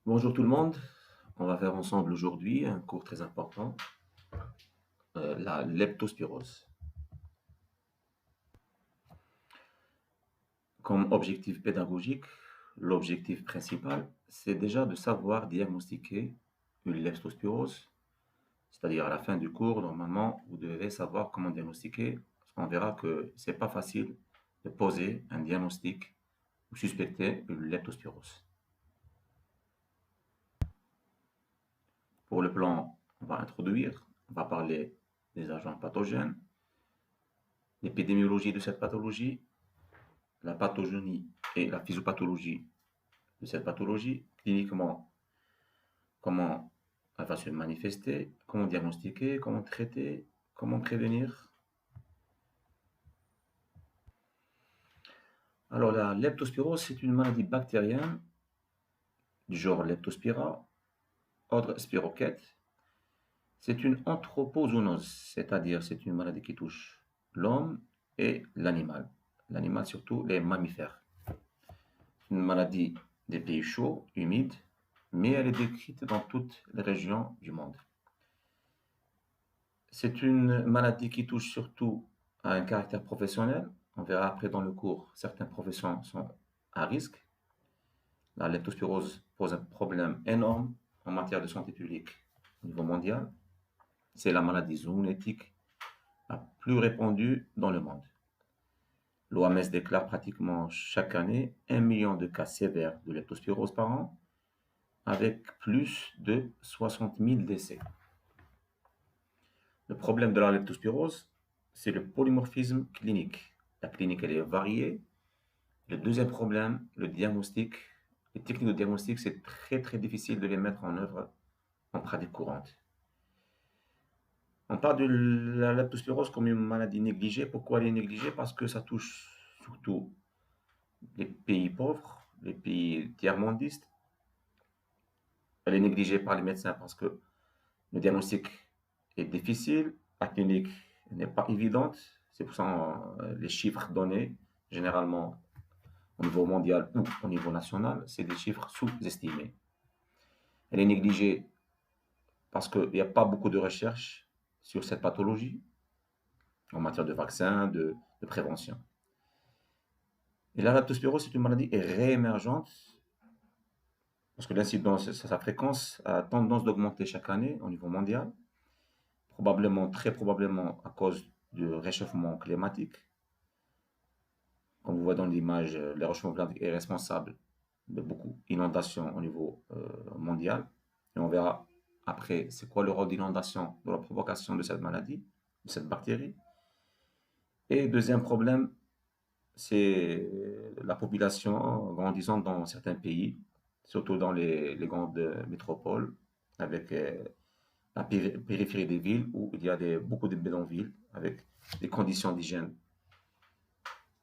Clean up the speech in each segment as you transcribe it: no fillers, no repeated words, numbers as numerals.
Bonjour tout le monde, on va faire ensemble aujourd'hui un cours très important, la leptospirose. Comme objectif pédagogique, l'objectif principal, c'est déjà de savoir diagnostiquer une leptospirose, c'est-à-dire à la fin du cours, normalement, vous devez savoir comment diagnostiquer, parce qu'on verra que c'est pas facile de poser un diagnostic ou suspecter une leptospirose. Pour le plan, on va introduire, on va parler des agents pathogènes, l'épidémiologie de cette pathologie, la pathogénie et la physiopathologie de cette pathologie, cliniquement, comment elle va se manifester, comment diagnostiquer, comment traiter, comment prévenir. Alors la leptospirose, c'est une maladie bactérienne du genre Leptospira, ordre Spirochète. C'est une anthropozoonose, c'est-à-dire c'est une maladie qui touche l'homme et l'animal. L'animal surtout les mammifères. Une maladie des pays chauds, humides, mais elle est décrite dans toutes les régions du monde. C'est une maladie qui touche surtout à un caractère professionnel. On verra après dans le cours, certaines professions sont à risque. La leptospirose pose un problème énorme en matière de santé publique au niveau mondial. C'est la maladie zoonotique la plus répandue dans le monde. L'OMS déclare pratiquement chaque année 1 million de cas sévères de leptospirose par an, avec plus de 60 000 décès. Le problème de la leptospirose, c'est le polymorphisme clinique. La clinique, elle est variée. Le deuxième problème, le diagnostic. Les techniques de diagnostic, c'est très difficile de les mettre en œuvre en pratique courante. On parle de la leptospirose comme une maladie négligée. Pourquoi elle est négligée? Parce que ça touche surtout les pays pauvres, les pays tiers-mondistes. Elle est négligée par les médecins parce que le diagnostic est difficile, la clinique n'est pas évidente. C'est pour ça que les chiffres donnés, généralement au niveau mondial ou au niveau national, c'est des chiffres sous-estimés. Elle est négligée parce qu'il n'y a pas beaucoup de recherches sur cette pathologie en matière de vaccins, de prévention. Et la leptospirose, c'est une maladie réémergente parce que l'incidence, sa fréquence a tendance d'augmenter chaque année au niveau mondial, probablement, très probablement à cause du réchauffement climatique. Comme vous voyez dans l'image, le réchauffement climatique est responsable de beaucoup d'inondations au niveau mondial. Et on verra après c'est quoi le rôle d'inondation dans la provocation de cette maladie, de cette bactérie. Et deuxième problème, c'est la population grandissante dans certains pays, surtout dans les grandes métropoles, avec la périphérie des villes où il y a beaucoup de bidonvilles avec des conditions d'hygiène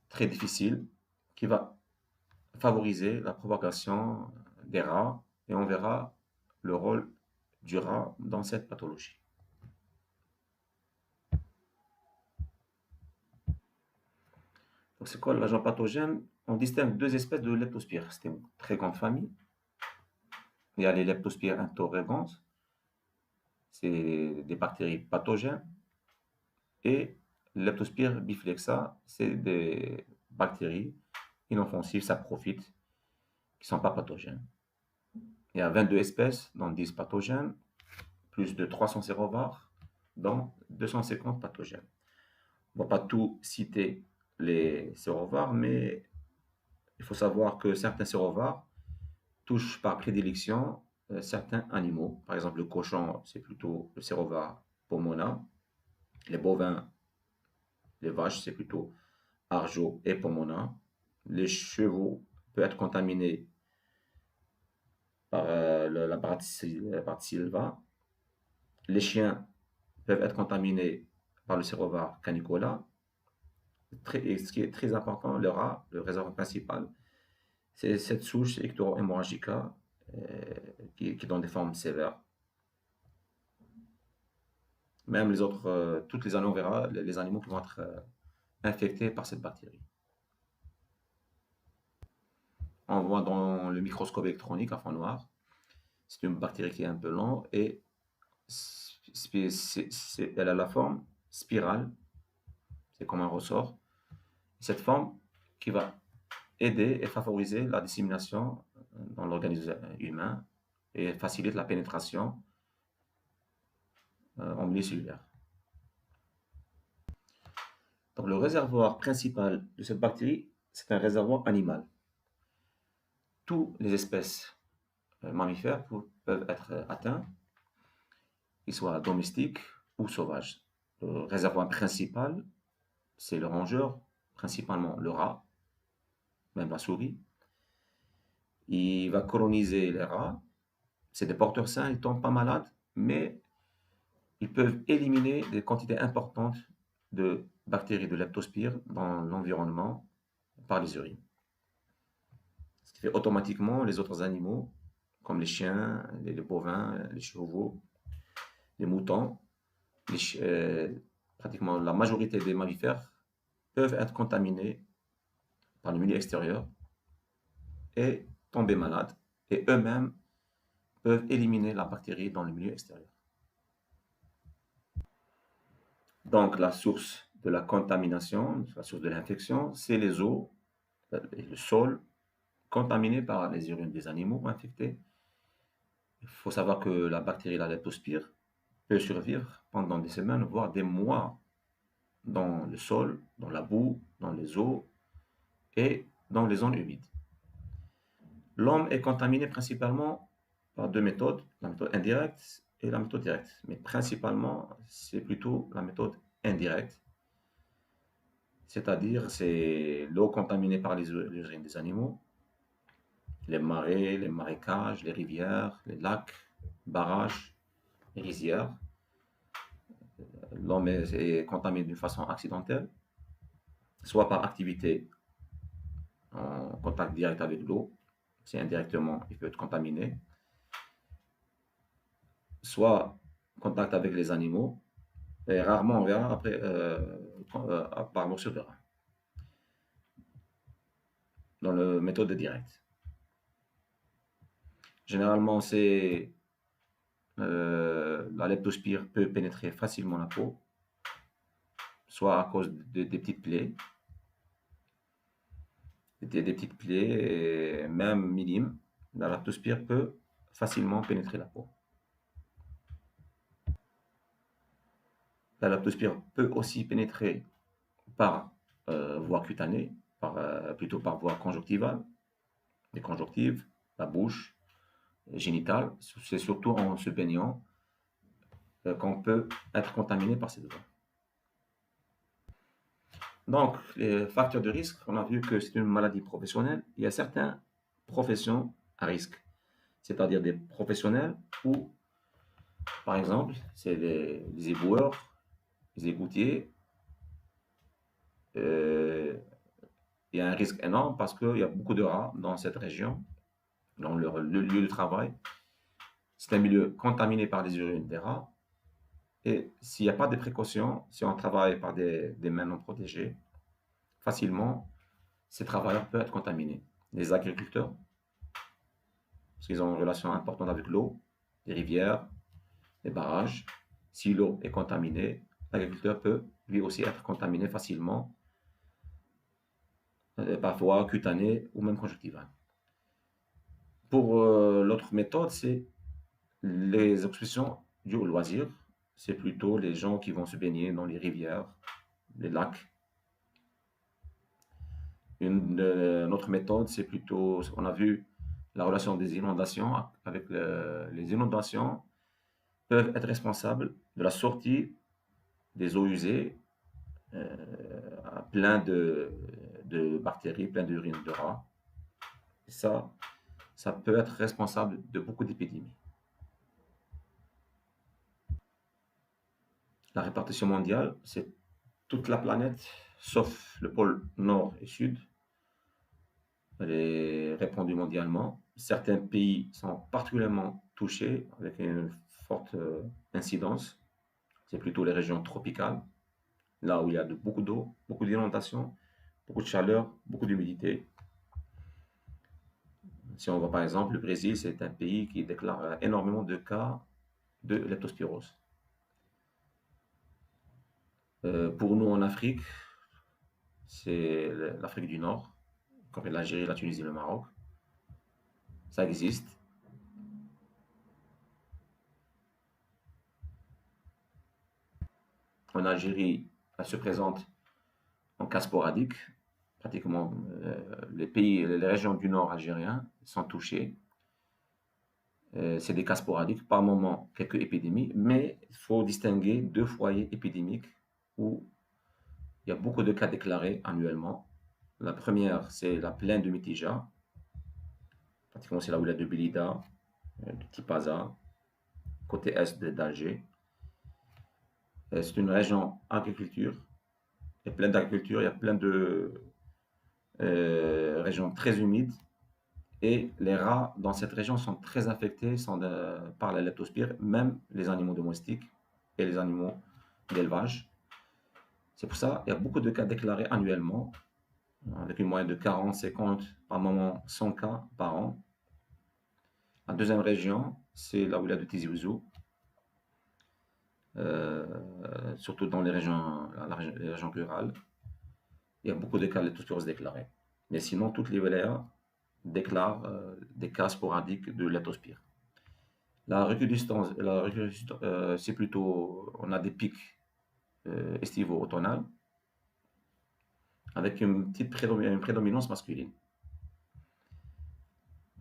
très difficiles qui va favoriser la propagation des rats et on verra le rôle du rat dans cette pathologie. Donc c'est quoi l'agent pathogène? On distingue deux espèces de leptospires. C'est une très grande famille. Il y a les leptospires interrogans, c'est des bactéries pathogènes. Et leptospire biflexa, c'est des bactéries inoffensives, saprophytes, qui ne sont pas pathogènes. Il y a 22 espèces, dont 10 pathogènes, plus de 300 sérovars, dont 250 pathogènes. On ne va pas tout citer les sérovars, mais il faut savoir que certains sérovars touchent par prédilection certains animaux. Par exemple, le cochon, c'est plutôt le sérovar Pomona. Les bovins, les vaches, c'est plutôt Arjo et Pomona. Les chevaux peuvent être contaminés par la Bacillva. Les chiens peuvent être contaminés par le sérovar Canicola. Et ce qui est très important, le rat, le réservoir principal, c'est cette souche Ectorohemorrhagica qui donne des formes sévères. Même les autres, toutes les animaux, on verra les animaux qui vont être infectés par cette bactérie. On voit dans le microscope électronique à fond noir C'est une bactérie qui est un peu lente et elle a la forme spirale, c'est comme un ressort. Cette forme qui va aider et favoriser la dissémination dans l'organisme humain et facilite la pénétration en milieu cellulaire. Donc le réservoir principal de cette bactérie, c'est un réservoir animal. Toutes les espèces mammifères peuvent être atteints, qu'ils soient domestiques ou sauvages. Le réservoir principal, c'est le rongeur, principalement le rat, même la souris. Il va coloniser les rats. C'est des porteurs sains, ils ne tombent pas malades, mais ils peuvent éliminer des quantités importantes de bactéries de leptospire dans l'environnement par les urines. Ce qui fait automatiquement les autres animaux, comme les chiens, les bovins, les chevaux, les moutons, pratiquement la majorité des mammifères peuvent être contaminés par le milieu extérieur et tomber malades, et eux-mêmes peuvent éliminer la bactérie dans le milieu extérieur. Donc la source de la contamination, la source de l'infection, c'est les eaux et le sol contaminés par les urines des animaux infectés. Il faut savoir que la bactérie, la leptospire, peut survivre pendant des semaines, voire des mois dans le sol, dans la boue, dans les eaux et dans les zones humides. L'homme est contaminé principalement par deux méthodes, la méthode indirecte et la méthode directe. Mais principalement, c'est plutôt la méthode indirecte, c'est-à-dire c'est l'eau contaminée par les urines des animaux, les marais, les marécages, les rivières, les lacs, barrages, les rizières. L'homme est contaminé d'une façon accidentelle, soit par activité en contact direct avec l'eau, c'est indirectement, il peut être contaminé, soit contact avec les animaux, et rarement on verra après par morsure de rat, dans la méthode directe. Généralement, la leptospire peut pénétrer facilement la peau, soit à cause des petites plaies, des petites plaies, même minimes. La leptospire peut facilement pénétrer la peau. La leptospire peut aussi pénétrer par voie cutanée, plutôt par voie conjonctivale, les conjonctives, la bouche, génitale. C'est surtout en se baignant qu'on peut être contaminé par cette voie. Donc, les facteurs de risque, on a vu que c'est une maladie professionnelle. Il y a certaines professions à risque, c'est-à-dire des professionnels où, par exemple, c'est les éboueurs, les égoutiers. Il y a un risque énorme parce qu'il y a beaucoup de rats dans cette région, dans le lieu de travail. C'est un milieu contaminé par les urines des rats. Et s'il n'y a pas de précautions, si on travaille par des mains non protégées, facilement, ces travailleurs peuvent être contaminés. Les agriculteurs, parce qu'ils ont une relation importante avec l'eau, les rivières, les barrages. Si l'eau est contaminée, l'agriculteur peut lui aussi être contaminé facilement, parfois cutané ou même conjonctival. Pour l'autre méthode, c'est les expositions dues au loisir. C'est plutôt les gens qui vont se baigner dans les rivières, les lacs. Une autre méthode, c'est plutôt, on a vu la relation des inondations avec les inondations peuvent être responsables de la sortie des eaux usées, plein de bactéries, plein d'urine de rats. Et ça peut être responsable de beaucoup d'épidémies. La répartition mondiale, c'est toute la planète, sauf le pôle nord et sud. Elle est répandue mondialement. Certains pays sont particulièrement touchés avec une forte incidence. C'est plutôt les régions tropicales, là où il y a beaucoup d'eau, beaucoup d'inondations, beaucoup de chaleur, beaucoup d'humidité. Si on voit par exemple, le Brésil, c'est un pays qui déclare énormément de cas de leptospirose. Pour nous en Afrique, c'est l'Afrique du Nord, comme l'Algérie, la Tunisie, le Maroc. Ça existe. En Algérie, elle se présente en cas sporadique. Pratiquement les pays, les régions du nord algérien sont touchées. C'est des cas sporadiques, par moment quelques épidémies, mais il faut distinguer deux foyers épidémiques où il y a beaucoup de cas déclarés annuellement. La première, c'est la plaine de Mitija, pratiquement c'est là où il y a de Belida, de Tipaza, côté est d'Alger. C'est une région agriculture, il y a plein d'agriculture, il y a plein de régions très humides. Et les rats dans cette région sont très affectés par la leptospire, même les animaux domestiques et les animaux d'élevage. C'est pour ça qu'il y a beaucoup de cas déclarés annuellement, avec une moyenne de 40, 50, par moment 100 cas par an. La deuxième région, c'est la wilaya de Tizi Ouzou, surtout dans les régions rurales. Il y a beaucoup de cas de leptospirose déclarés. Mais sinon, toutes les wilayas déclarent des cas sporadiques de leptospire. La recrudescence, c'est plutôt, on a des pics estivaux automnales avec une prédominance masculine.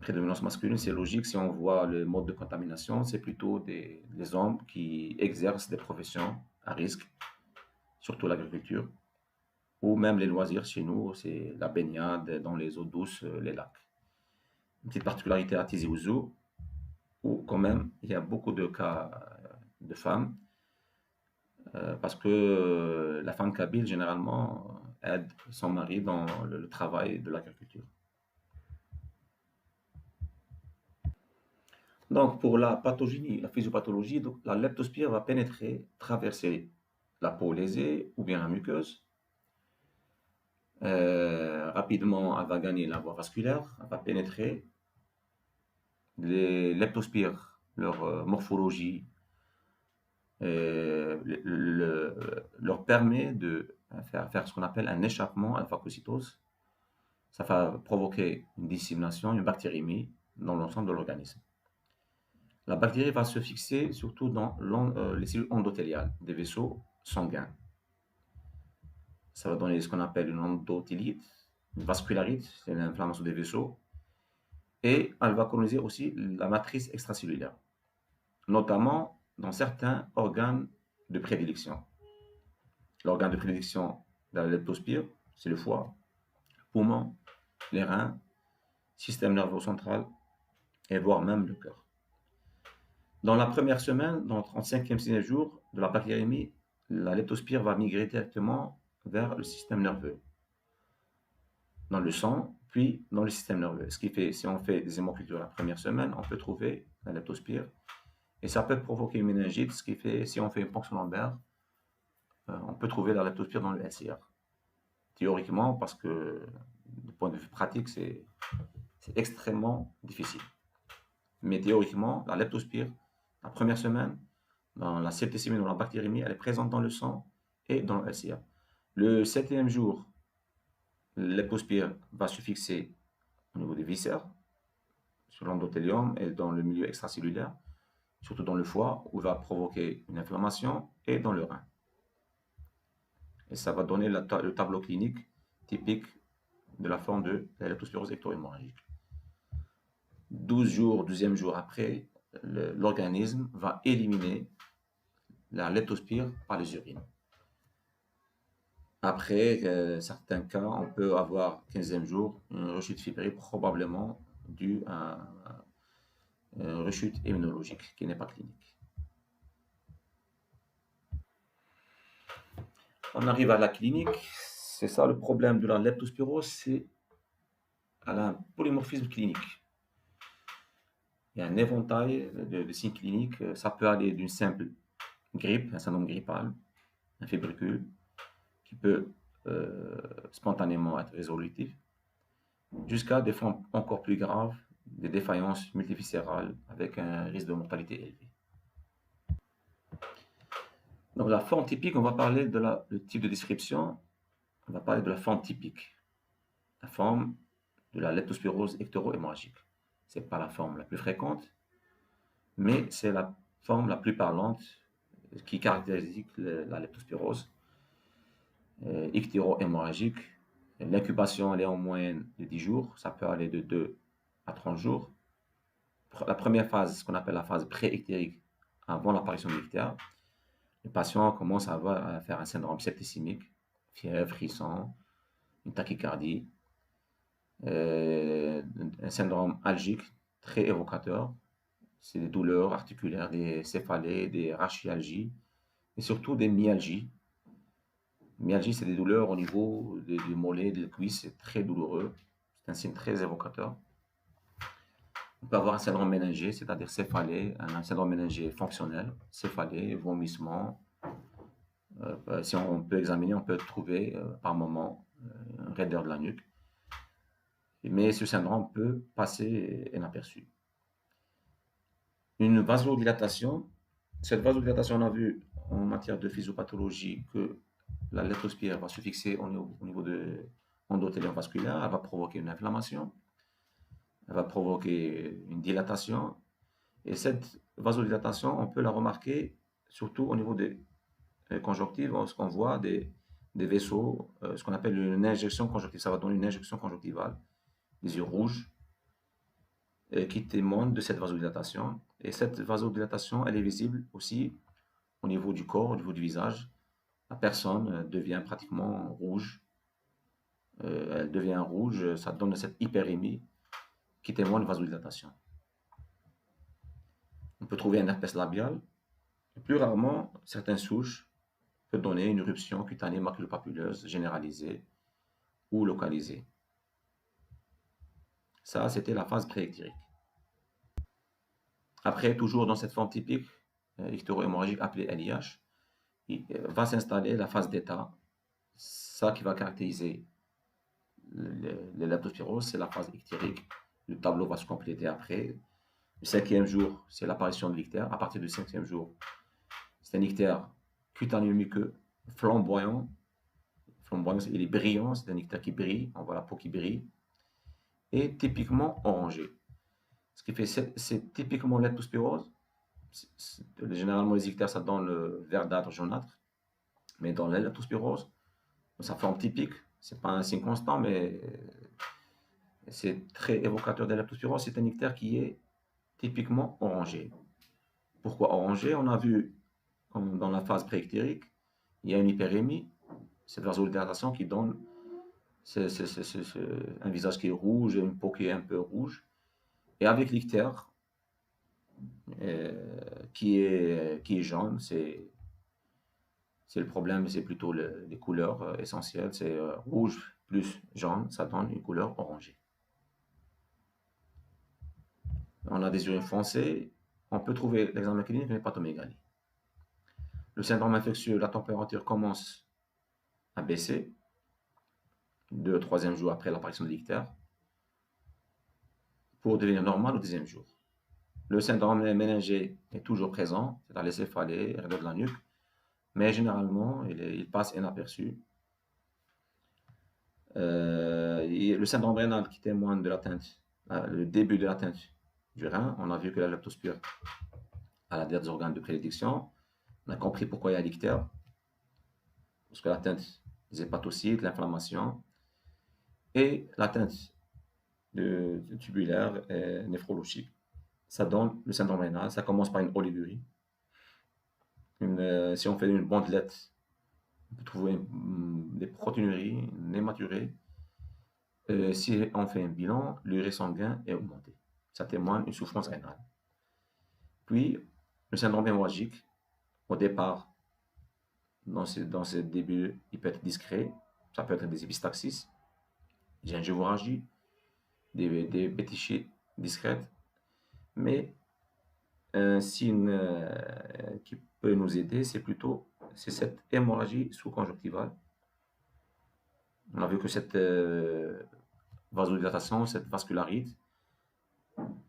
Prédominance masculine, c'est logique. Si on voit le mode de contamination, c'est plutôt des hommes qui exercent des professions à risque, surtout l'agriculture, ou même les loisirs chez nous, c'est la baignade dans les eaux douces, les lacs. Une petite particularité à Tizi Ouzou, où quand même il y a beaucoup de cas de femmes, parce que la femme kabyle généralement aide son mari dans le travail de l'agriculture. Donc pour la pathogénie, la physiopathologie, donc, la leptospire va pénétrer, traverser la peau lésée ou bien la muqueuse. Rapidement, elle va gagner la voie vasculaire, elle va pénétrer. Les leptospires, leur morphologie leur permet de faire ce qu'on appelle un échappement à la phagocytose. Ça va provoquer une dissémination, une bactériémie dans l'ensemble de l'organisme. La bactérie va se fixer surtout dans les cellules endothéliales des vaisseaux sanguins. Ça va donner ce qu'on appelle une endothélite, une vascularite, c'est l'inflammation des vaisseaux. Et elle va coloniser aussi la matrice extracellulaire, notamment dans certains organes de prédilection. L'organe de prédilection de la leptospire, c'est le foie, le poumon, les reins, système nerveux central et voire même le cœur. Dans la première semaine, dans le 35e, 6e jour de la bactériémie, la leptospire va migrer directement vers le système nerveux, dans le sang, puis dans le système nerveux. Ce qui fait, si on fait des hémocultures la première semaine, on peut trouver la leptospire. Et ça peut provoquer une méningite, ce qui fait, si on fait une ponction lombaire, on peut trouver la leptospire dans le LCR. Théoriquement, parce que du point de vue pratique, c'est extrêmement difficile. Mais théoriquement, la leptospire, la première semaine, dans la septicémie, dans la bactériémie, elle est présente dans le sang et dans le LCR. Le 7e jour, la leptospire va se fixer au niveau des viscères, sur l'endothélium et dans le milieu extracellulaire, surtout dans le foie, où il va provoquer une inflammation, et dans le rein. Et ça va donner le tableau clinique typique de la forme de la leptospirose ectohémorragique. 12 jours, 12e jour après, l'organisme va éliminer la leptospire par les urines. Après certains cas, on peut avoir 15e jour une rechute fibrille probablement due à une rechute immunologique qui n'est pas clinique. On arrive à la clinique, c'est ça le problème de la leptospirose, c'est un polymorphisme clinique. Il y a un éventail de signes cliniques, ça peut aller d'une simple grippe, un syndrome grippal, un fébricule, qui peut spontanément être résolutif, jusqu'à des formes encore plus graves des défaillances multiviscérales avec un risque de mortalité élevé. Donc la forme typique, on va parler de le type de description, on va parler de la forme typique, la forme de la leptospirose ectoro-hémorragique. Ce n'est pas la forme la plus fréquente, mais c'est la forme la plus parlante qui caractérise la leptospirose ectoro-hémorragique. L'incubation, elle est en moyenne de 10 jours, ça peut aller de 2 à 30 jours. La première phase, ce qu'on appelle la phase pré-ictérique, avant l'apparition de l'ictère, le patient commence à faire un syndrome septicémique, fièvre, frisson, une tachycardie, un syndrome algique très évocateur. C'est des douleurs articulaires, des céphalées, des rachialgies et surtout des myalgies. Myalgie, c'est des douleurs au niveau du mollet, des cuisses, c'est très douloureux. C'est un signe très évocateur. On peut avoir un syndrome méningé, c'est-à-dire céphalée, un syndrome méningé fonctionnel, céphalée, vomissement. Si on peut examiner, on peut trouver par moment une raideur de la nuque. Mais ce syndrome peut passer inaperçu. Une vasodilatation, cette vasodilatation, on a vu en matière de physiopathologie que la leptospire va se fixer au niveau de l'endothélium vasculaire, elle va provoquer une inflammation, elle va provoquer une dilatation, et cette vasodilatation, on peut la remarquer surtout au niveau des conjonctives, lorsqu'on voit des vaisseaux, ce qu'on appelle une injection conjonctive, ça va donner une injection conjonctivale, des yeux rouges, qui témoignent de cette vasodilatation. Et cette vasodilatation, elle est visible aussi au niveau du corps, au niveau du visage. La personne devient pratiquement rouge. Elle devient rouge, ça donne cette hyperémie qui témoigne de vasodilatation. On peut trouver un herpès labial. Et plus rarement, certaines souches peuvent donner une éruption cutanée maculopapuleuse généralisée ou localisée. Ça, c'était la phase préictérique. Après, toujours dans cette forme typique, ictero-hémorragique appelée LIH, va s'installer la phase d'état. Ça qui va caractériser les leptospiroses, c'est la phase ictérique. Le tableau va se compléter après. Le 5e jour, c'est l'apparition de l'ictère. À partir du 5e jour, c'est un ictère cutanéo-muqueux, flamboyant. Flamboyant, il est brillant, c'est un ictère qui brille, on voit la peau qui brille, et typiquement orangé. Ce qui fait, c'est typiquement leptospirose. Généralement, les ictères, ça donne le verdâtre, jaunâtre. Mais dans la leptospirose, sa forme typique, c'est pas un signe constant, mais c'est très évocateur de la leptospirose. C'est un ictère qui est typiquement orangé. Pourquoi orangé? On a vu, comme dans la phase préictérique, il y a une hyperémie, cette vasodilatation qui donne un visage qui est rouge et une peau qui est un peu rouge. Et avec l'ictère, qui est jaune, c'est le problème, c'est plutôt les couleurs essentielles, c'est rouge plus jaune, ça donne une couleur orangée. On a des urines foncées, on peut trouver l'examen clinique une hépatomégalie. Le syndrome infectieux, la température commence à baisser, 2 au 3e jour après l'apparition de l'ictère, pour devenir normal au 10e jour. Le syndrome méningé est toujours présent, c'est-à-dire les céphalées, raideur de la nuque, mais généralement, il passe inaperçu. Et le syndrome rénal qui témoigne de l'atteinte, le début de l'atteinte du rein, on a vu que la leptospire a des organes de prédilection. On a compris pourquoi il y a l'ictère, parce que l'atteinte des hépatocytes, l'inflammation, et l'atteinte tubulaire et néphrologique. Ça donne le syndrome rénal. Ça commence par une oligurie. Si on fait une bandelette, on peut trouver des protéinuries, une hématurée. Si on fait un bilan, l'urée sanguin est augmenté. Ça témoigne d'une souffrance rénale. Puis, le syndrome hémorragique, au départ, dans ce début, il peut être discret. Ça peut être des épistaxis, gingivorragie, des pétichés discrètes. Mais un signe qui peut nous aider, c'est cette hémorragie sous-conjonctivale. On a vu que cette vasodilatation, cette vascularite,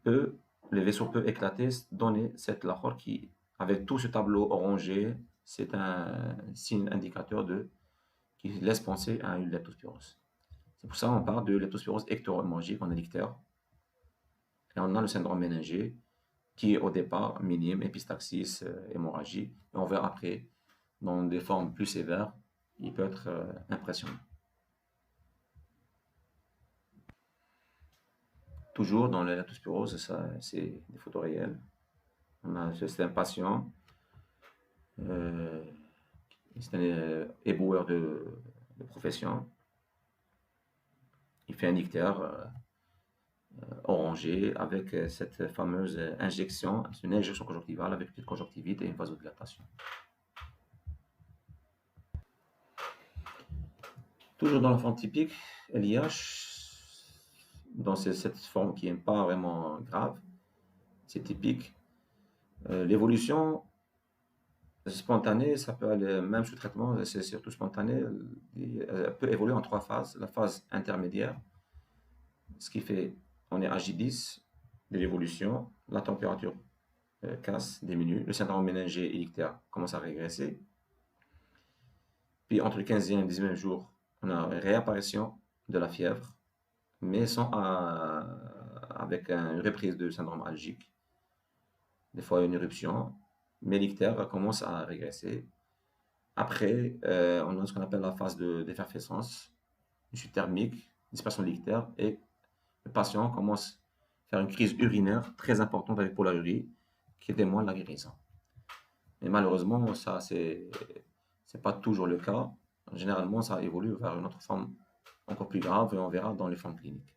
le vaisseau peut éclater, donner cette lahore qui, avec tout ce tableau orangé, c'est un signe indicateur qui laisse penser à une leptospirose. C'est pour ça qu'on parle de leptospirose ectohémorragique en élictère. Et on a le syndrome méningé qui est au départ minime, épistaxis, hémorragie. Et on verra après, dans des formes plus sévères, il peut être impressionnant. Toujours dans la leptospirose, ça, c'est des photos réelles. C'est un patient, c'est un éboueur de profession. Il fait un ictère orangé avec cette fameuse injection, c'est une injection conjonctivale avec une petite conjonctivite et une vasodilatation. Toujours dans la forme typique, LIH, dans cette forme qui n'est pas vraiment grave, c'est typique. L'évolution spontanée, ça peut aller même sous traitement, c'est surtout spontané, elle peut évoluer en 3 phases. La phase intermédiaire, ce qui fait, on est à J10 de l'évolution, la température casse, diminue, le syndrome méningé et ictère commence à régresser. Puis entre le 15e et le 19e jour, on a une réapparition de la fièvre, mais avec une reprise de syndrome algique, des fois une éruption, mais l'ictère commence à régresser. Après, on a ce qu'on appelle la phase d'effervescence, une chute thermique, disparition de l'ictère, et le patient commence à faire une crise urinaire très importante avec polyurie, qui témoigne de la guérison. Mais malheureusement, ça, c'est pas toujours le cas. Généralement, ça évolue vers une autre forme encore plus grave, et on verra dans les formes cliniques.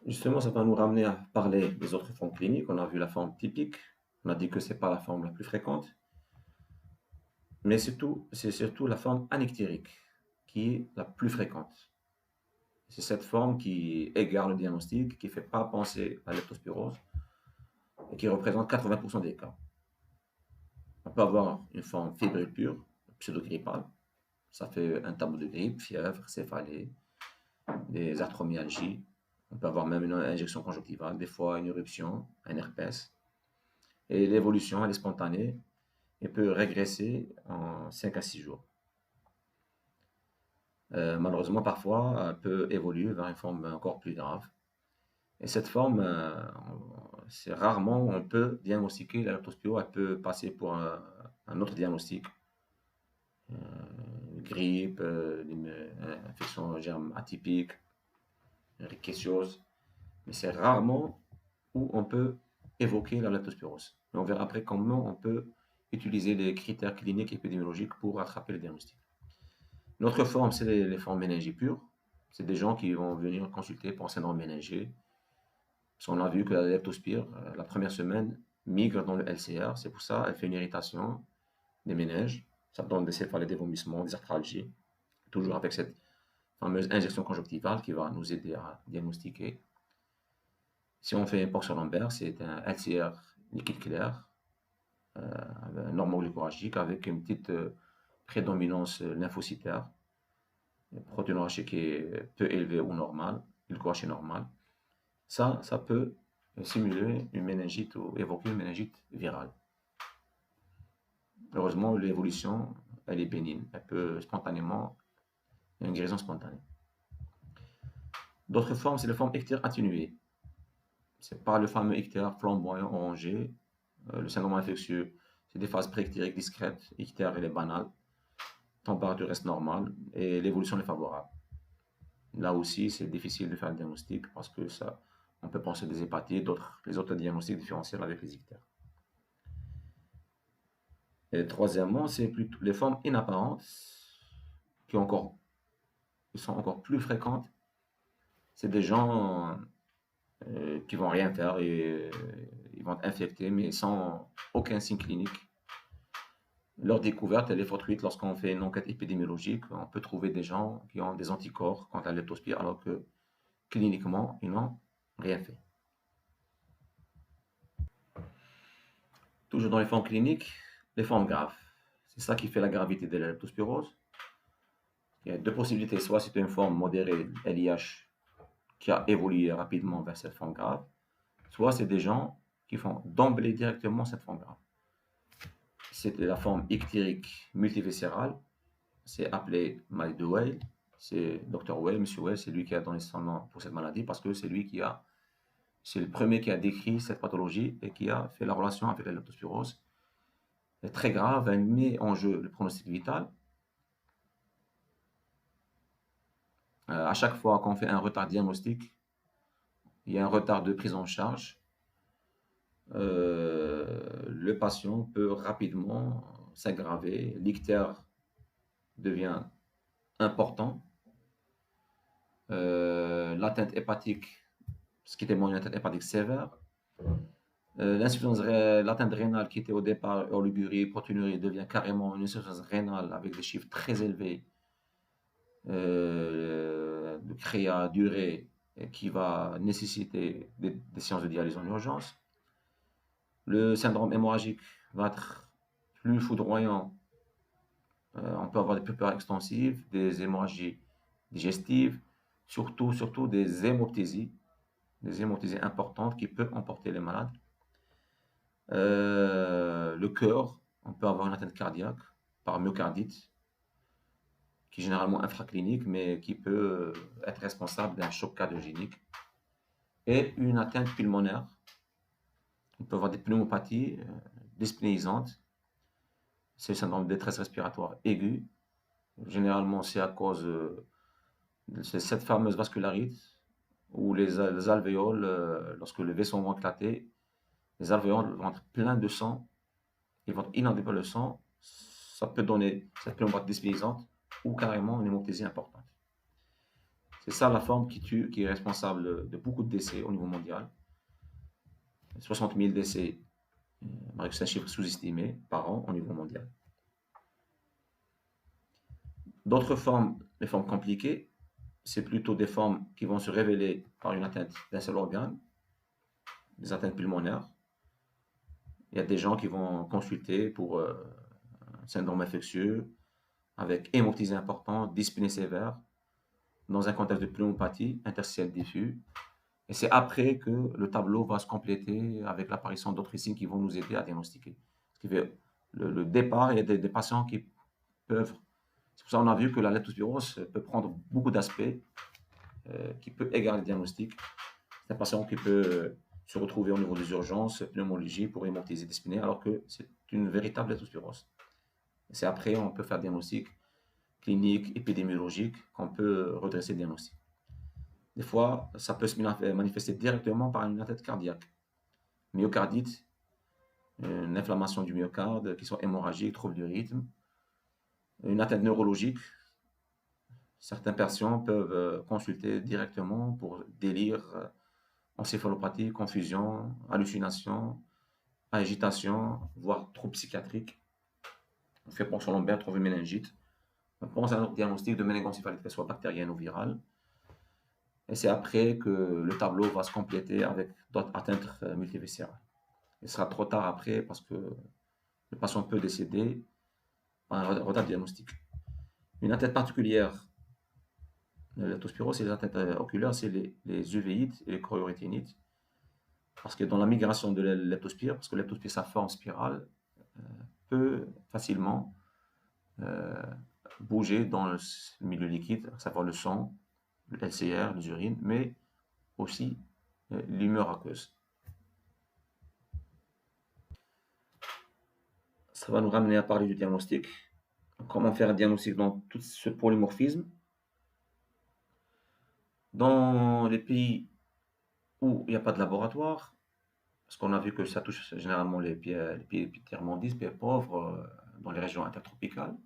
Justement, ça va nous ramener à parler des autres formes cliniques. On a vu la forme typique, on a dit que ce n'est pas la forme la plus fréquente, mais c'est surtout la forme anictérique qui est la plus fréquente. C'est cette forme qui égare le diagnostic, qui ne fait pas penser à la leptospirose et qui représente 80% des cas. On peut avoir une forme fébrile pure, pseudo-grippale. Ça fait un tableau de grippe, fièvre, céphalée, des arthromyalgies. On peut avoir même une injection conjonctivale, des fois une éruption, un herpès. Et l'évolution, elle est spontanée et peut régresser en 5 à 6 jours. Malheureusement, parfois, elle peut évoluer vers une forme encore plus grave. Et cette forme, c'est rarement on peut diagnostiquer la leptospirose, elle peut passer pour un autre diagnostic. Grippe, une infection germe atypique, rickettsiose, mais c'est rarement où on peut évoquer la leptospirose. Mais on verra après comment on peut utiliser les critères cliniques et épidémiologiques pour attraper le diagnostic. Une autre forme, c'est les formes méningées pures. C'est des gens qui vont venir consulter pour un syndrome méningé. Parce qu'on a vu que la leptospire, la première semaine, migre dans le LCR. C'est pour ça qu'elle fait une irritation des méninges. Ça donne des céphalées, des vomissements, des arthralgies. Toujours avec cette fameuse injection conjonctivale qui va nous aider à diagnostiquer. Si on fait un pox lombaire, c'est un LCR liquide clair, normoglycoragique avec une petite prédominance lymphocytaire, protéine qui est peu élevée ou normale, glycoragie normale. Ça peut simuler une méningite ou évoquer une méningite virale. Heureusement, l'évolution, elle est bénigne. Elle peut spontanément, il y a une guérison spontanée. D'autres formes, c'est les formes ictère atténuées. C'est pas le fameux ictère flamboyant orangé. Le syndrome infectieux, c'est des phases préictériques discrètes. Ictère, elle est banale. Température reste normale et l'évolution est favorable. Là aussi, c'est difficile de faire le diagnostic parce que ça, on peut penser des hépatites, les autres diagnostics différentiels avec les ictères. Et troisièmement, c'est plutôt les formes inapparentes qui sont encore plus fréquentes. C'est des gens qui vont rien faire et ils vont être infectés mais sans aucun signe clinique. Leur découverte, elle est fortuite lorsqu'on fait une enquête épidémiologique. On peut trouver des gens qui ont des anticorps contre la leptospire alors que cliniquement, ils n'ont rien fait. Toujours dans les formes cliniques, les formes graves. C'est ça qui fait la gravité de la leptospirose. Il y a deux possibilités. Soit c'est une forme modérée, LIH, qui a évolué rapidement vers cette forme grave, soit c'est des gens qui font d'emblée directement cette forme grave. C'est la forme ictérique multiviscérale, c'est appelé maladie de Weil. C'est Dr. Weil, Monsieur Weil, c'est lui qui a donné son nom pour cette maladie parce que c'est lui c'est le premier qui a décrit cette pathologie et qui a fait la relation avec la leptospirose. C'est très grave, elle met en jeu le pronostic vital. À chaque fois qu'on fait un retard diagnostique, il y a un retard de prise en charge. Le patient peut rapidement s'aggraver, l'ictère devient important, l'atteinte hépatique, ce qui témoigne d'une atteinte hépatique sévère, l'atteinte rénale qui était au départ oligurie, protéinurie devient carrément une insuffisance rénale avec des chiffres très élevés de créa d'urée qui va nécessiter des séances de dialyse en urgence. Le syndrome hémorragique va être plus foudroyant. On peut avoir des pupilles extensives, des hémorragies digestives, surtout des hémoptysies importantes qui peuvent emporter les malades. Le cœur, on peut avoir une atteinte cardiaque par myocardite, qui est généralement infraclinique, mais qui peut être responsable d'un choc cardiogénique. Et une atteinte pulmonaire. On peut avoir des pneumopathies dyspnéisantes. C'est le syndrome de détresse respiratoire aiguë. Généralement, c'est à cause de cette fameuse vascularite où les alvéoles, lorsque les vaisseaux vont éclater, les alvéoles vont être pleins de sang, ils vont inonder par le sang, ça peut donner cette pneumopathie dyspnéisante ou carrément une hémoptysie importante. C'est ça la forme qui tue, qui est responsable de beaucoup de décès au niveau mondial. 60 000 décès, c'est un chiffre sous-estimé par an au niveau mondial. D'autres formes, les formes compliquées, c'est plutôt des formes qui vont se révéler par une atteinte d'un seul organe, des atteintes pulmonaires. Il y a des gens qui vont consulter pour un syndrome infectieux avec hémoptysie importante, dyspnée sévère, dans un contexte de pneumopathie interstitielle diffuse. Et c'est après que le tableau va se compléter avec l'apparition d'autres signes qui vont nous aider à diagnostiquer. Ce qui fait le départ, il y a des patients qui peuvent. C'est pour ça qu'on a vu que la leptospirose peut prendre beaucoup d'aspects, qui peut égarer le diagnostic. C'est un patient qui peut se retrouver au niveau des urgences, pneumologie pour hémoptysie dyspnée, alors que c'est une véritable leptospirose. C'est après on peut faire diagnostic clinique, épidémiologique, qu'on peut redresser le diagnostic. Des fois, ça peut se manifester directement par une atteinte cardiaque. Myocardite, une inflammation du myocarde, qui sont hémorragiques, troubles du rythme. Une atteinte neurologique. Certains patients peuvent consulter directement pour délire, encéphalopathie, confusion, hallucination, agitation, voire troubles psychiatriques. On fait ponction lombaire, trouver méningite. On pense à un diagnostic de méningoencéphalite, qu'elle soit bactérienne ou virale. Et c'est après que le tableau va se compléter avec d'autres atteintes multiviscérales. Il sera trop tard après parce que le patient peut décéder par un retard diagnostique. Une atteinte particulière de la leptospirose, c'est les atteintes oculaires, c'est les uveites et les choriorétinites. Parce que dans la migration de la leptospire, parce que la leptospire, sa forme spirale, peut facilement bouger dans le milieu liquide, à savoir le sang, le LCR, les urines, mais aussi l'humeur aqueuse. Ça va nous ramener à parler du diagnostic. Comment faire un diagnostic dans tout ce polymorphisme? Dans les pays où il n'y a pas de laboratoire, parce qu'on a vu que ça touche généralement les pays tiers-mondistes, pays pauvres, dans les régions intertropicales.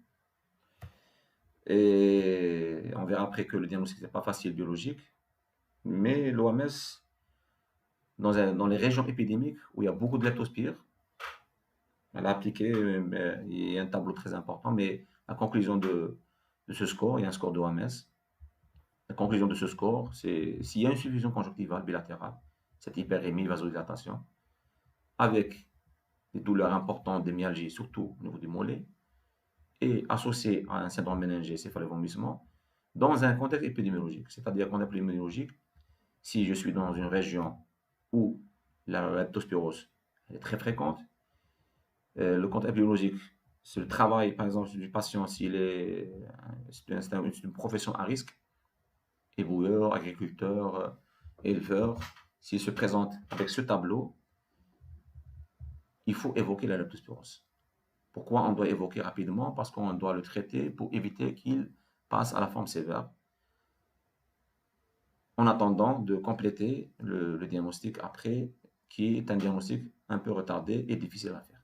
Et on verra après que le diagnostic n'est pas facile biologique, mais l'OMS, dans les régions épidémiques où il y a beaucoup de leptospire, elle a appliqué, il y a un tableau très important, mais la conclusion de ce score, il y a un score de l'OMS. La conclusion de ce score, c'est s'il y a une suffusion conjonctivale bilatérale, cette hyperémie, vasodilatation, avec des douleurs importantes, des myalgies, surtout au niveau du mollet, et associé à un syndrome méningé, céphalé-vomissement, dans un contexte épidémiologique. C'est-à-dire qu'en épidémiologique, Si je suis dans une région où la leptospirose est très fréquente, le compte biologique, c'est le travail, par exemple, du patient, s'il est, c'est une profession à risque, éboueur, agriculteur, éleveur, s'il se présente avec ce tableau, il faut évoquer la leptospirose. Pourquoi on doit évoquer rapidement? Parce qu'on doit le traiter pour éviter qu'il passe à la forme sévère, en attendant de compléter le diagnostic après, qui est un diagnostic un peu retardé et difficile à faire.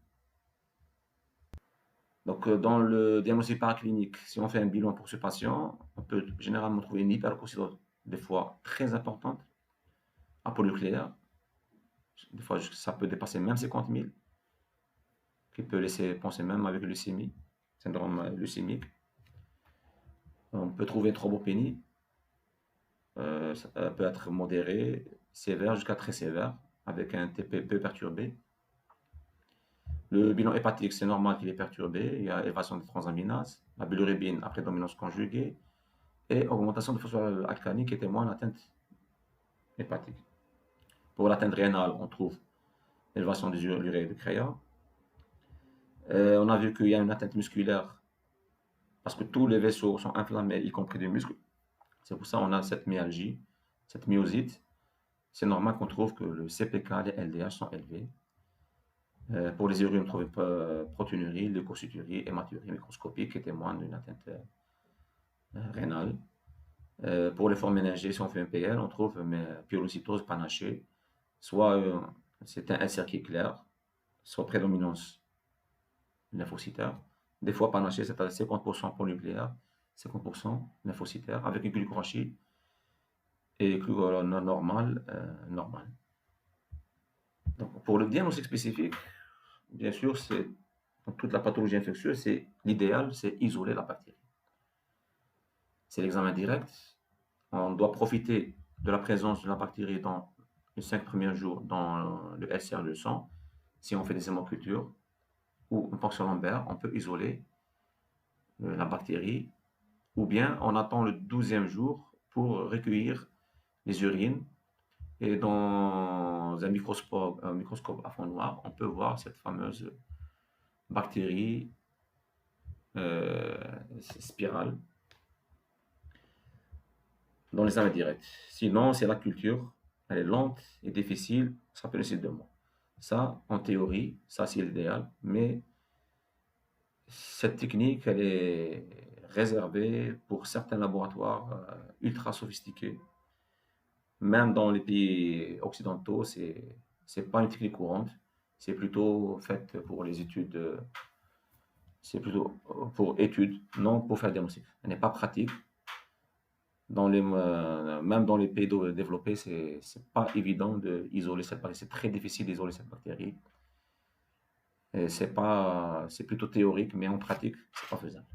Donc, dans le diagnostic paraclinique, si on fait un bilan pour ce patient, on peut généralement trouver une hyperleucocidose, des fois très importante, aponucléaire. Des fois, ça peut dépasser même 50 000, qui peut laisser penser même avec leucémie, syndrome leucémique. On peut trouver une thrombopénie, ça peut être modéré, sévère jusqu'à très sévère, avec un TP peu perturbé. Le bilan hépatique, c'est normal qu'il est perturbé. Il y a élévation des transaminases, la bilirubine après dominance conjuguée et augmentation de phosphore alcalique qui témoigne d'atteinte hépatique. Pour l'atteinte rénale, on trouve élévation des urées de créa. On a vu qu'il y a une atteinte musculaire parce que tous les vaisseaux sont inflammés, y compris des muscles. C'est pour ça qu'on a cette myalgie, cette myosite. C'est normal qu'on trouve que le CPK, les LDH sont élevés. Pour les urines, on trouve protéinurie, leucocyturie, hématurie microscopique qui témoignent d'une atteinte rénale. Pour les formes ménagées, si on fait un PL, on trouve pyélocytose panachée, soit c'est un LCR qui est clair, soit prédominance lymphocytaire. Des fois panaché, c'est-à-dire 50% polynucléaire, 50% lymphocytaire, avec une glucorachie et normal. Donc, pour le diagnostic spécifique, bien sûr, c'est dans toute la pathologie infectieuse, c'est l'idéal, c'est isoler la bactérie. C'est l'examen direct. On doit profiter de la présence de la bactérie dans les 5 premiers jours dans le LCR de sang. Si on fait des hémocultures ou une ponction lombaire, on peut isoler la bactérie. Ou bien on attend le 12e jour pour recueillir les urines. Et dans un microscope à fond noir, on peut voir cette fameuse bactérie spirale dans les examens directs. Sinon, c'est la culture, elle est lente et difficile, ça peut laisser 2 mois. Ça, en théorie, ça c'est l'idéal, mais cette technique, elle est réservée pour certains laboratoires ultra sophistiqués. Même dans les pays occidentaux, c'est pas une technique courante, c'est plutôt fait pour les études, c'est plutôt pour études, non pour faire diagnostic. Elle n'est pas pratique. Même dans les pays développés, c'est pas évident d'isoler cette bactérie. C'est très difficile d'isoler cette bactérie. C'est plutôt théorique, mais en pratique, c'est pas faisable.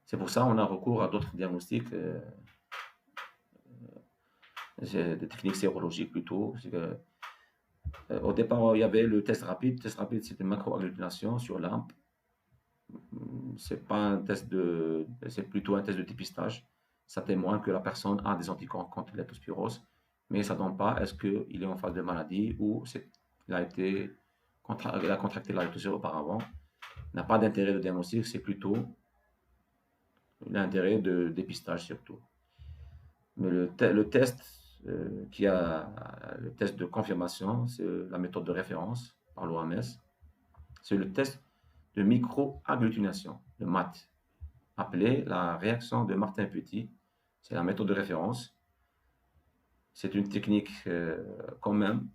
C'est pour ça qu'on a recours à d'autres diagnostics, des techniques sérologiques plutôt. Au départ, il y avait le test rapide. Le test rapide, c'est une macroagglutination sur l'AMP. C'est pas un test c'est plutôt un test de dépistage. Ça témoigne que la personne a des anticorps contre la leptospirose, mais ça ne donne pas est-ce qu'il est en phase de maladie ou il a contracté la leptospirose auparavant. Il n'a pas d'intérêt de diagnostic, c'est plutôt l'intérêt de dépistage surtout. Mais le test le test de confirmation, c'est la méthode de référence par l'OMS. C'est le test de microagglutination, le MAT, appelé la réaction de Martin-Petit. C'est la méthode de référence. C'est une technique quand même,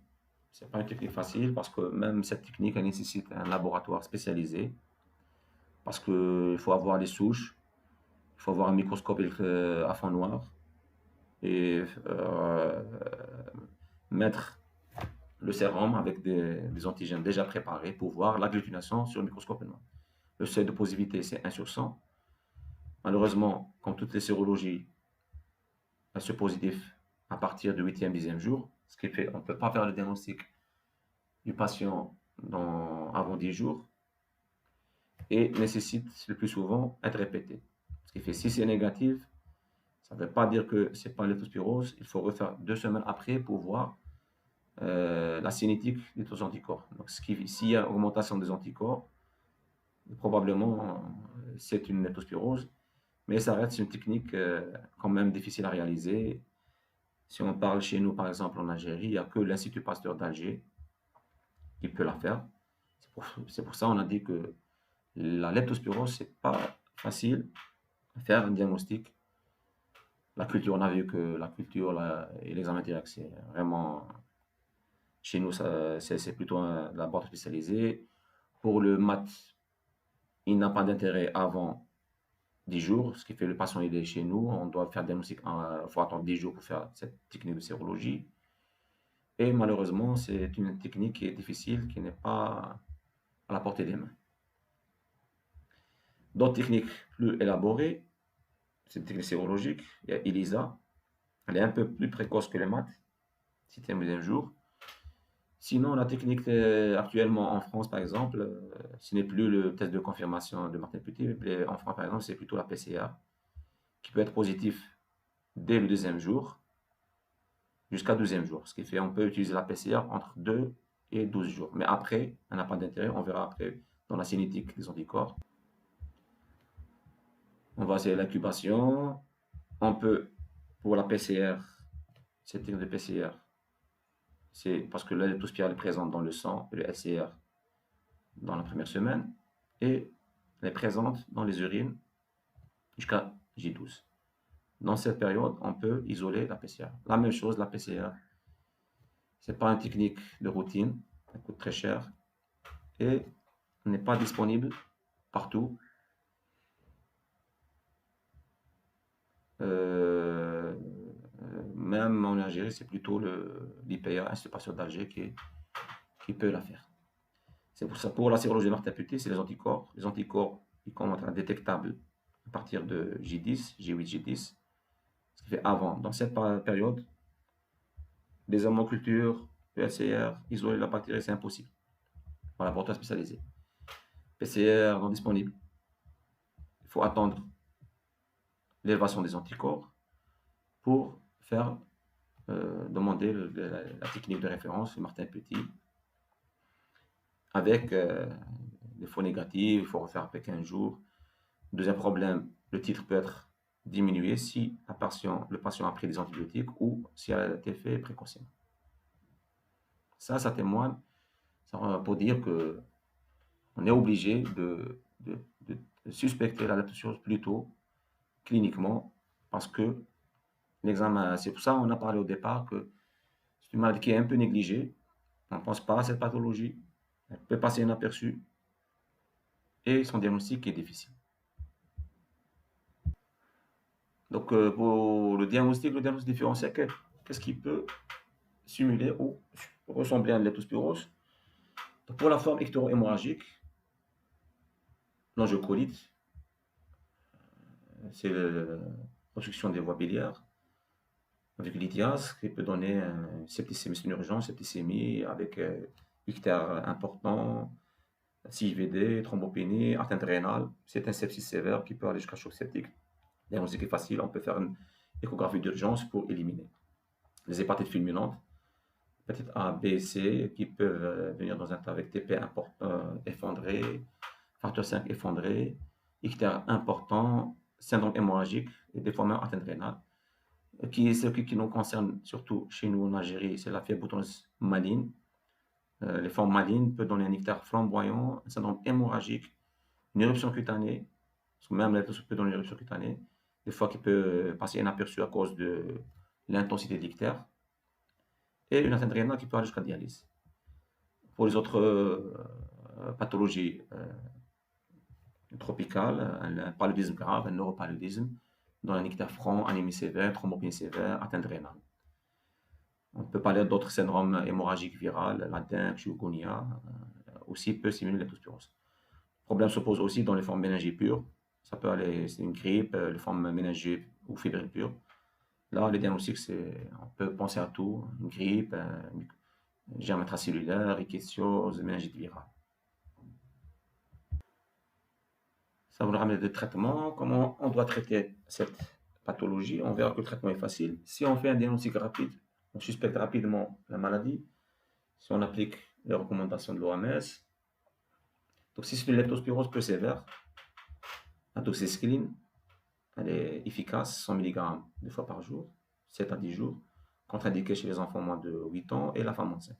c'est pas une technique facile parce que même cette technique, elle nécessite un laboratoire spécialisé parce qu'il faut avoir les souches, il faut avoir un microscope à fond noir et mettre le sérum avec des antigènes déjà préparés pour voir l'agglutination sur le microscope noir. Le seuil de positivité, c'est 1 sur 100. Malheureusement, comme toutes les sérologies, elles sont positives à partir du 8e, 10e jour, ce qui fait qu'on ne peut pas faire le diagnostic du patient avant 10 jours et nécessite le plus souvent être répété. Ce qui fait si c'est négatif, Ça ne veut pas dire que ce n'est pas une leptospirose. Il faut refaire 2 semaines après pour voir la cinétique des taux anticorps. Donc, s'il y a augmentation des anticorps, probablement c'est une leptospirose, mais ça reste une technique quand même difficile à réaliser. Si on parle chez nous, par exemple en Algérie, il n'y a que l'Institut Pasteur d'Alger qui peut la faire. C'est pour ça qu'on a dit que la leptospirose, c'est pas facile à faire un diagnostic. La culture, on a vu que la culture et l'examen direct, c'est vraiment, chez nous, c'est plutôt un laboratoire spécialisé. Pour le maths, il n'a pas d'intérêt avant 10 jours, ce qui fait le patient il est chez nous, on doit faire un diagnostic, il faut attendre 10 jours pour faire cette technique de sérologie. Et malheureusement, c'est une technique qui est difficile, qui n'est pas à la portée des mains. D'autres techniques plus élaborées, c'est une technique sérologique, il y a ELISA, elle est un peu plus précoce que les maths, système d'un jour. Sinon, la technique actuellement en France, par exemple, ce n'est plus le test de confirmation de Martin Petit, mais en France, par exemple, c'est plutôt la PCR, qui peut être positif dès le 2e jour jusqu'à 12e jour. Ce qui fait qu'on peut utiliser la PCR entre 2 et 12 jours. Mais après, ça n'a pas d'intérêt, on verra après dans la cinétique des anticorps. On va essayer l'incubation. On peut, pour la PCR, cette technique de PCR, c'est parce que la leptospirale est présente dans le sang et le LCR dans la première semaine et elle est présente dans les urines jusqu'à J12. Dans cette période, on peut isoler la PCR. La même chose, la PCR, ce n'est pas une technique de routine, elle coûte très cher et n'est pas disponible partout. Même en Algérie, c'est plutôt l'IPA, Institut Pasteur d'Alger, qui peut la faire. C'est pour ça, pour la sérologie de Martin Petit, c'est les anticorps. Les anticorps, ils commencent à être détectables à partir de J10, J8, J10. Ce qui fait avant, dans cette période, des hémocultures, PCR, isoler la bactérie, c'est impossible. Dans la laboratoire spécialisé. PCR non disponible. Il faut attendre l'élévation des anticorps pour faire demander la technique de référence, Martin Petit, avec des faux négatifs, il faut refaire après 15 jours. Deuxième problème, le titre peut être diminué si le patient a pris des antibiotiques ou si elle a été faite précocement. Ça témoigne pour dire que on est obligé de suspecter la leptospirose plus tôt cliniquement parce que l'examen, c'est pour ça qu'on a parlé au départ que c'est une maladie qui est un peu négligée. On ne pense pas à cette pathologie, elle peut passer inaperçue et son diagnostic est difficile. Donc, pour le diagnostic différentiel, qu'est-ce qui peut simuler ou ressembler à une leptospirose? Pour la forme ectoro-hémorragique, l'angiocolite, c'est l'obstruction des voies biliaires avec lithiase qui peut donner une septicémie, c'est une urgence, septicémie avec ictère important, CIVD, thrombopénie, atteinte rénale. C'est un sepsis sévère qui peut aller jusqu'à choc septique. Le diagnostic est facile, on peut faire une échographie d'urgence pour éliminer. Les hépatites fulminantes, hépatite A, B, C, qui peuvent venir dans un tas avec TP effondré, facteur 5 effondré, ictère important, syndrome hémorragique et des fois même atteinte rénale. Ce qui nous concerne surtout chez nous en Algérie, c'est la fièvre boutonneuse maligne. Les formes malignes peuvent donner un ictère flamboyant, un syndrome hémorragique, une éruption cutanée, parce que même la peut donner une éruption cutanée, des fois qui peut passer inaperçu à cause de l'intensité de l'ictère, et une atteinte rénale qui peut aller jusqu'à dialyse. Pour les autres pathologies tropicales, un paludisme grave, un neuropaludisme, dans un ictère franc, anémie sévère, thrombopénie sévère, atteinte rénale. On peut parler d'autres syndromes hémorragiques virales, la dengue, chikungunya, aussi peut simuler la leptospirose. Le problème se pose aussi dans les formes méningées pures. Ça peut aller, c'est une grippe, les formes méningées ou fébriles pures. Là, le diagnostic, on peut penser à tout, une grippe, germe intracellulaire, rickettsiose, méningite virale. Ça vous ramène des traitements, comment on doit traiter cette pathologie, on verra que le traitement est facile. Si on fait un diagnostic rapide, on suspecte rapidement la maladie, si on applique les recommandations de l'OMS. Donc si c'est une leptospirose peu sévère, la doxycycline, elle est efficace, 100 mg 2 fois par jour, 7 à 10 jours, contre-indiqué chez les enfants moins de 8 ans et la femme enceinte.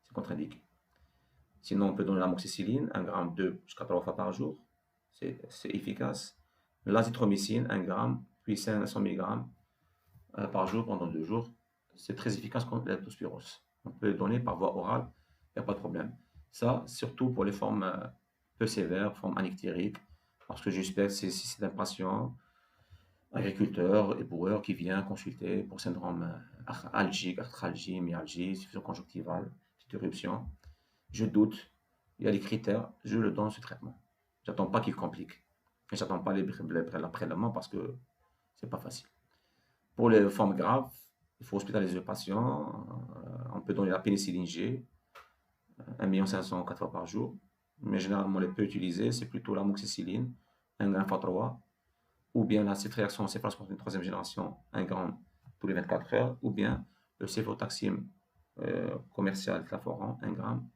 C'est contre-indiqué. Sinon, on peut donner l'amoxicilline, 1 gramme 2 jusqu'à 3 fois par jour, c'est efficace. L'azithromycine, 1 gramme, puis 500 mg par jour pendant 2 jours, c'est très efficace contre la leptospirose. On peut le donner par voie orale, il n'y a pas de problème. Ça, surtout pour les formes peu sévères, formes anictériques, parce que j'espère que si c'est un patient agriculteur, éboueur qui vient consulter pour syndrome algique, arthralgie, myalgie, insuffisance conjonctivale, petite éruption, je doute, il y a les critères, je le donne ce traitement. J'attends pas qu'il complique. Et j'attends pas les prélèvements parce que c'est pas facile. Pour les formes graves, il faut hospitaliser le patient. On peut donner la pénicilline G, 1,5 million 4 fois par jour. Mais généralement, les peu utilisés, c'est plutôt l'amoxicilline, 1 gramme x 3, ou bien la cétriaxone céphalosporine 3e génération, 1 gramme tous les 24 heures, ou bien le céphalotaxime commercial Claforant, 1 gramme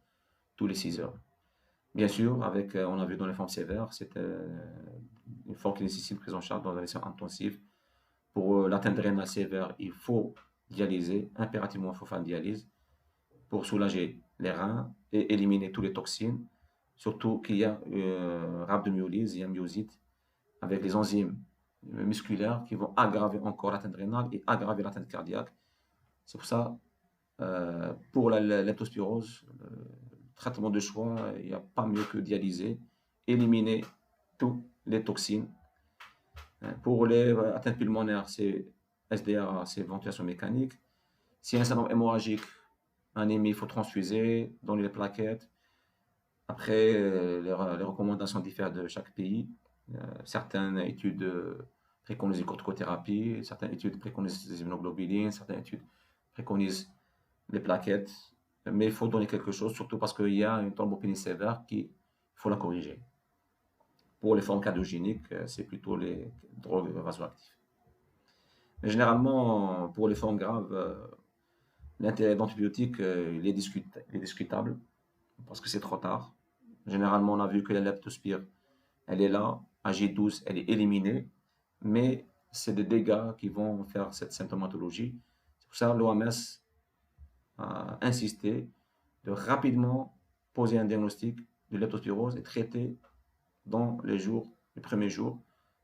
tous les 6 heures. Bien sûr, avec, on a vu dans les formes sévères, c'est une forme qui nécessite une prise en charge dans la version intensive. Pour l'atteinte rénale sévère, il faut dialyser, impérativement il faut faire une dialyse pour soulager les reins et éliminer toutes les toxines, surtout qu'il y a rhabdomyolyse, il y a myosite, avec les enzymes musculaires qui vont aggraver encore l'atteinte rénale et aggraver l'atteinte cardiaque. C'est pour ça, pour la leptospirose, traitement de choix, il n'y a pas mieux que dialyser, éliminer toutes les toxines. Pour les atteintes pulmonaires, c'est SDA, c'est ventilation mécanique. Si y a un syndrome hémorragique, anémie, il faut transfuser, donner les plaquettes. Après, les recommandations diffèrent de chaque pays. Certaines études préconisent une corticothérapie, certaines études préconisent des immunoglobulines, certaines études préconisent les plaquettes. Mais il faut donner quelque chose, surtout parce qu'il y a une thrombopénie sévère qu'il faut la corriger. Pour les formes cardiogéniques, c'est plutôt les drogues vasoactives. Mais généralement, pour les formes graves, l'intérêt d'antibiotiques il est discutable parce que c'est trop tard. Généralement, on a vu que la leptospire, elle est là, à J12, elle est éliminée, mais c'est des dégâts qui vont faire cette symptomatologie. C'est pour ça que l'OMS a insisté de rapidement poser un diagnostic de leptospirose et traiter dans les premiers jours,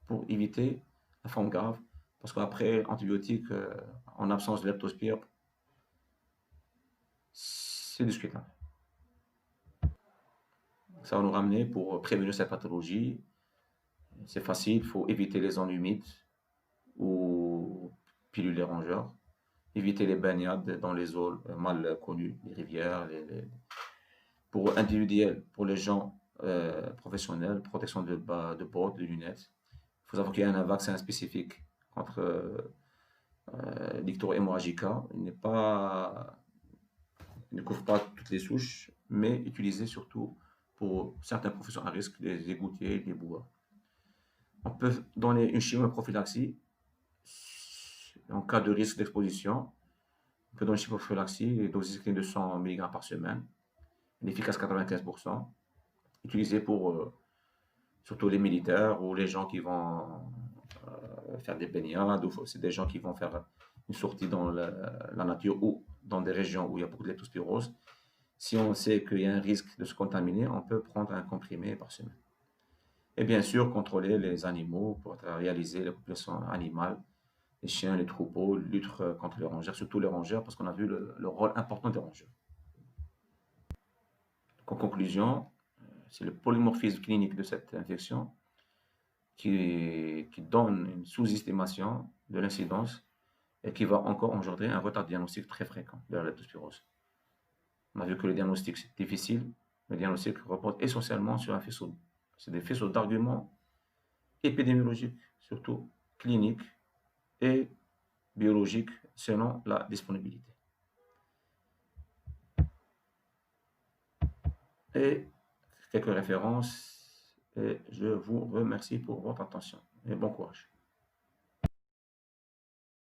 pour éviter la forme grave. Parce qu'après, antibiotiques, en absence de leptospire, c'est discutable. Ça va nous ramener pour prévenir cette pathologie. C'est facile, il faut éviter les zones humides ou pilules rongeurs, éviter les baignades dans les eaux mal connues, les rivières, pour individuel, pour les gens professionnels, protection de bottes, de lunettes. Il faut savoir qu'il y a un vaccin spécifique contre l'Ictoro hémorragica. Il ne couvre pas toutes les souches, mais utilisé surtout pour certaines professions à risque, les égoutiers, les boueurs. On peut donner une chimioprophylaxie en cas de risque d'exposition. On peut donner une chimioprophylaxie, une doxycycline de 100 mg par semaine, une efficace 95%, utilisée pour surtout les militaires ou les gens qui vont faire des baignades, ou c'est des gens qui vont faire une sortie dans la nature ou dans des régions où il y a beaucoup de leptospirose. Si on sait qu'il y a un risque de se contaminer, on peut prendre un comprimé par semaine. Et bien sûr, contrôler les animaux pour réaliser la population animale, les chiens, les troupeaux, lutter contre les rongeurs, surtout les rongeurs, parce qu'on a vu le rôle important des rongeurs. En conclusion, c'est le polymorphisme clinique de cette infection qui donne une sous-estimation de l'incidence et qui va encore engendrer un retard diagnostique très fréquent de la leptospirose. On a vu que le diagnostic c'est difficile, le diagnostic repose essentiellement sur un faisceau. C'est des faisceaux d'arguments épidémiologiques, surtout cliniques et biologiques selon la disponibilité. Et quelques références et je vous remercie pour votre attention et bon courage.